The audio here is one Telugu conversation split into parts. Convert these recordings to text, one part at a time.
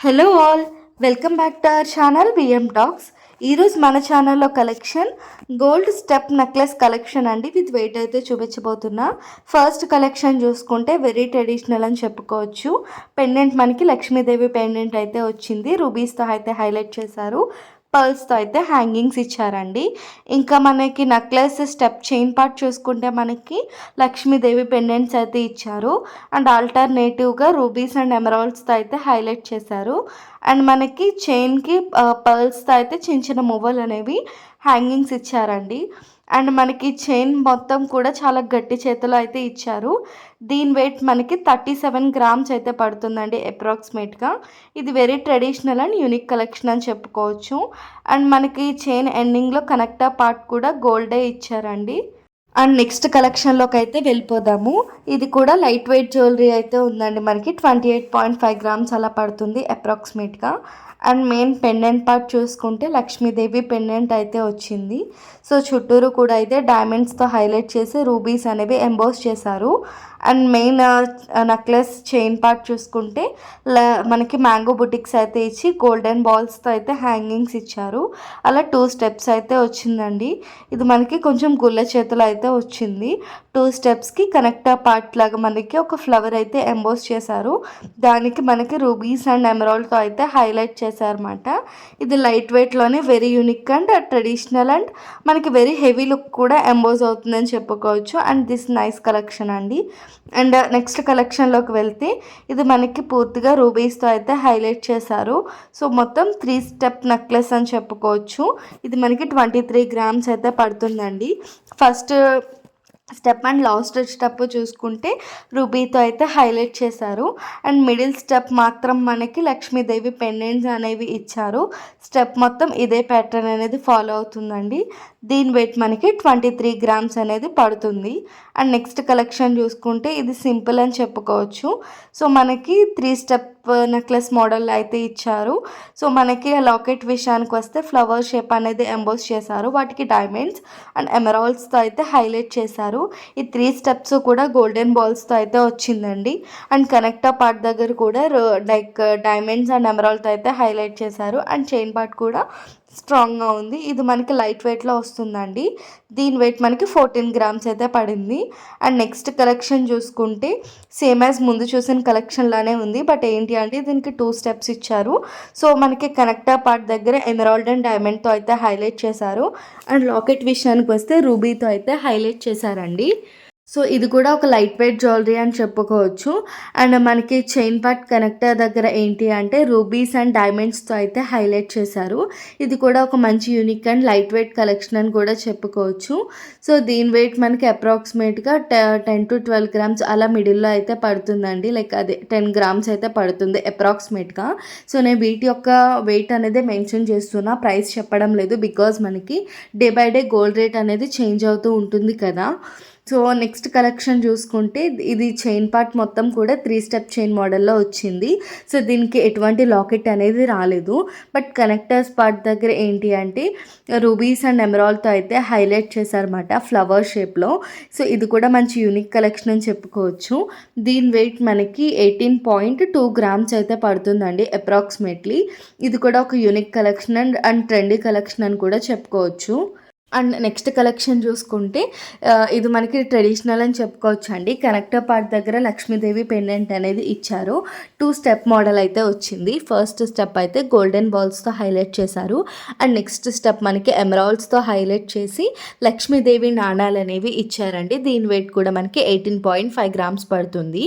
Hello all, welcome back to our channel BM talks. ఈరోజు మన ఛానల్లో collection gold step necklace collection అండి. విత్ వెయిట్ అయితే చూపించబోతున్నా. ఫస్ట్ కలెక్షన్ చూసుకుంటే వెరీ ట్రెడిషనల్ అని చెప్పుకోవచ్చు. పెండెంట్ మనకి లక్ష్మీదేవి పెండెంట్ అయితే వచ్చింది. రూబీస్తో అయితే హైలైట్ చేశారు. పర్ల్స్తో అయితే హ్యాంగింగ్స్ ఇచ్చారండి. ఇంకా మనకి నెక్లెస్ స్టెప్ చైన్ పార్ట్ చూసుకుంటే మనకి లక్ష్మీదేవి పెండెంట్స్ అయితే ఇచ్చారు. అండ్ ఆల్టర్నేటివ్గా రూబీస్ అండ్ ఎమరాల్డ్స్తో అయితే హైలైట్ చేశారు. అండ్ మనకి చైన్కి పర్ల్స్తో అయితే చిన్న చిన్న మువ్వలు అనేవి హ్యాంగింగ్స్ ఇచ్చారండి. అండ్ మనకి చైన్ మొత్తం కూడా చాలా గట్టి చేతిలో అయితే ఇచ్చారు. దీని వెయిట్ మనకి 37 గ్రామ్స్ అయితే పడుతుందండి అప్రాక్సిమేట్గా. ఇది very traditional and unique collection అని చెప్పుకోవచ్చు. అండ్ మనకి చైన్ ఎండింగ్లో కనెక్టర్ పార్ట్ కూడా గోల్డే ఇచ్చారండి. అండ్ నెక్స్ట్ కలెక్షన్లోకి అయితే వెళ్ళిపోదాము. ఇది కూడా లైట్ వెయిట్ జ్యువెలరీ అయితే ఉందండి. మనకి 28.5 గ్రామ్స్ అలా పడుతుంది అప్రాక్సిమేట్గా. అండ్ మెయిన్ పెండెంట్ పార్ట్ చూసుకుంటే లక్ష్మీదేవి పెండెంట్ అయితే వచ్చింది. సో చుట్టూరు కూడా అయితే డైమండ్స్తో హైలైట్ చేసి రూబీస్ అనేవి ఎంబోస్ చేశారు. And main necklace chain part చూసుకుంటే మనకి మ్యాంగో బుటిక్స్ అయితే ఇచ్చి గోల్డెన్ బాల్స్తో అయితే హ్యాంగింగ్స్ ఇచ్చారు. అలా 2 స్టెప్స్ అయితే వచ్చిందండి. ఇది మనకి కొంచెం గుల్ల చేతులు అయితే వచ్చింది. 2 స్టెప్స్కి కనెక్టర్ పార్ట్ లాగా మనకి ఒక ఫ్లవర్ అయితే ఎంబోస్ చేశారు. దానికి మనకి రూబీస్ అండ్ ఎమరాల్డ్తో అయితే హైలైట్ చేశారన్నమాట. ఇది లైట్ వెయిట్లోనే very unique and traditional and మనకి వెరీ హెవీ లుక్ కూడా ఎంబోస్ అవుతుందని చెప్పుకోవచ్చు. అండ్ దిస్ నైస్ కలెక్షన్ అండి. అండ్ నెక్స్ట్ కలెక్షన్లోకి వెళ్తే ఇది మనకి పూర్తిగా రూబీస్తో అయితే హైలైట్ చేశారు. సో మొత్తం 3 స్టెప్ నెక్లెస్ అని చెప్పుకోవచ్చు. ఇది మనకి 23 గ్రామ్స్ అయితే పడుతుందండి. First step and last step చూసుకుంటే రూబీతో అయితే హైలైట్ చేశారు. అండ్ మిడిల్ స్టెప్ మాత్రం మనకి లక్ష్మీదేవి పెండెంట్స్ అనేవి ఇచ్చారు. స్టెప్ మొత్తం ఇదే ప్యాటర్న్ అనేది ఫాలో అవుతుందండి. దీని వెయిట్ మనకి 23 గ్రామ్స్ అనేది పడుతుంది. అండ్ నెక్స్ట్ కలెక్షన్ చూసుకుంటే ఇది సింపుల్ అని చెప్పుకోవచ్చు. సో మనకి 3 స్టెప్ నెక్లెస్ మోడల్ అయితే ఇచ్చారు. సో మనకి లాకెట్ విషయానికి వస్తే ఫ్లవర్ షేప్ అనేది ఎంబోస్ చేశారు. వాటికి డైమండ్స్ అండ్ ఎమరాల్డ్స్తో అయితే హైలైట్ చేశారు. ఈ 3 స్టెప్స్ కూడా గోల్డెన్ బాల్స్తో అయితే వచ్చిందండి. అండ్ కనెక్టర్ పార్ట్ దగ్గర కూడా లైక్ డైమండ్స్ అండ్ ఎమరాల్డ్తో అయితే హైలైట్ చేశారు. అండ్ చైన్ పార్ట్ కూడా స్ట్రాంగ్గా ఉంది. ఇది మనకి లైట్ వెయిట్లో వస్తుందండి. దీని వెయిట్ మనకి 14 గ్రామ్స్ అయితే పడింది. అండ్ నెక్స్ట్ కలెక్షన్ చూసుకుంటే సేమ్ యాజ్ ముందు చూసిన కలెక్షన్ లానే ఉంది. బట్ ఏంటి అంటే దీనికి 2 స్టెప్స్ ఇచ్చారు. సో మనకి కనెక్టర్ పార్ట్ దగ్గర ఎమరాల్డ్ అండ్ డైమండ్తో అయితే హైలైట్ చేశారు. అండ్ లాకెట్ విషయానికి వస్తే రూబీతో అయితే హైలైట్ చేశారండి. సో ఇది కూడా ఒక లైట్ వెయిట్ జ్యువెలరీ అని చెప్పుకోవచ్చు. అండ్ మనకి చైన్ పార్ట్ కనెక్టర్ దగ్గర ఏంటి అంటే రూబీస్ అండ్ డైమండ్స్తో అయితే హైలైట్ చేశారు. ఇది కూడా ఒక మంచి unique and light weight collection అని కూడా చెప్పుకోవచ్చు. సో దీని వెయిట్ మనకి అప్రాక్సిమేట్గా 10 to 12 గ్రామ్స్ అలా మిడిల్లో అయితే పడుతుందండి. లైక్ అదే 10 గ్రామ్స్ అయితే పడుతుంది అప్రాక్సిమేట్గా. సో నేను వీటి యొక్క వెయిట్ అనేది మెన్షన్ చేస్తున్నా, ప్రైస్ చెప్పడం లేదు. బికాజ్ మనకి day by day gold rate అనేది చేంజ్ అవుతూ ఉంటుంది కదా. సో నెక్స్ట్ కలెక్షన్ చూసుకుంటే ఇది చైన్ పార్ట్ మొత్తం కూడా 3 స్టెప్ చైన్ మోడల్లో వచ్చింది. సో దీనికి ఎటువంటి లాకెట్ అనేది రాలేదు. బట్ కనెక్టర్స్ పార్ట్ దగ్గర ఏంటి అంటే రూబీస్ అండ్ ఎమరాల్డ్తో అయితే హైలైట్ చేశారన్నమాట ఫ్లవర్ షేప్లో. సో ఇది కూడా మంచి యూనిక్ కలెక్షన్ అని చెప్పుకోవచ్చు. దీని వెయిట్ మనకి 18.2 గ్రామ్స్ అయితే పడుతుందండి అప్రాక్సిమేట్లీ. ఇది కూడా ఒక unique collection and trendy collection అని కూడా చెప్పుకోవచ్చు. అండ్ నెక్స్ట్ కలెక్షన్ చూసుకుంటే ఇది మనకి ట్రెడిషనల్ అని చెప్పుకోవచ్చు అండి. కనెక్టర్ పార్ట్ దగ్గర లక్ష్మీదేవి పెండెంట్ అనేది ఇచ్చారు. 2 స్టెప్ మోడల్ అయితే వచ్చింది. ఫస్ట్ స్టెప్ అయితే గోల్డెన్ బాల్స్తో హైలైట్ చేశారు. అండ్ నెక్స్ట్ స్టెప్ మనకి ఎమరాల్డ్స్తో హైలైట్ చేసి లక్ష్మీదేవి నాణాలు అనేవి ఇచ్చారండి. దీని వెయిట్ కూడా మనకి 18.5 గ్రామ్స్ పడుతుంది.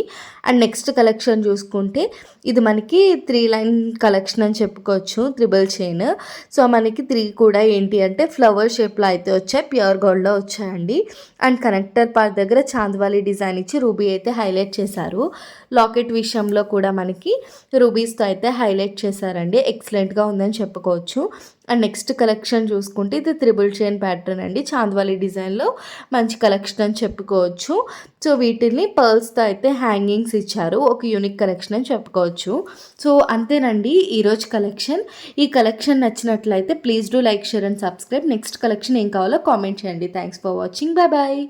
అండ్ నెక్స్ట్ కలెక్షన్ చూసుకుంటే ఇది మనకి 3 లైన్ కలెక్షన్ అని చెప్పుకోవచ్చు, త్రిబుల్ చైన్. సో మనకి 3 కూడా ఏంటి అంటే ఫ్లవర్ షేప్లో అయితే వచ్చాయి, ప్యూర్ గోల్డ్లో వచ్చాయండి. అండ్ కనెక్టర్ పార్ట్ దగ్గర చాంద్వాలి డిజైన్ ఇచ్చి రూబీ అయితే హైలైట్ చేశారు. లాకెట్ విషయంలో కూడా మనకి రూబీస్తో అయితే హైలైట్ చేశారండి. ఎక్సలెంట్గా ఉందని చెప్పుకోవచ్చు. అండ్ నెక్స్ట్ కలెక్షన్ చూసుకుంటే ఇది త్రిబుల్ చైన్ ప్యాటర్న్ అండి. చాంద్వాలి డిజైన్లో మంచి కలెక్షన్ అని చెప్పుకోవచ్చు. సో వీటిని పర్ల్స్తో అయితే హ్యాంగింగ్స్ ఇచ్చారు. ఒక యూనిక్ కలెక్షన్ అని చెప్పుకోవచ్చు. సో అంతేనండి ఈరోజు కలెక్షన్. ఈ కలెక్షన్ నచ్చినట్లయితే please do like, share and subscribe. Next collection ఏం కావాలో కామెంట్ చేయండి. Thanks for watching. Bye bye.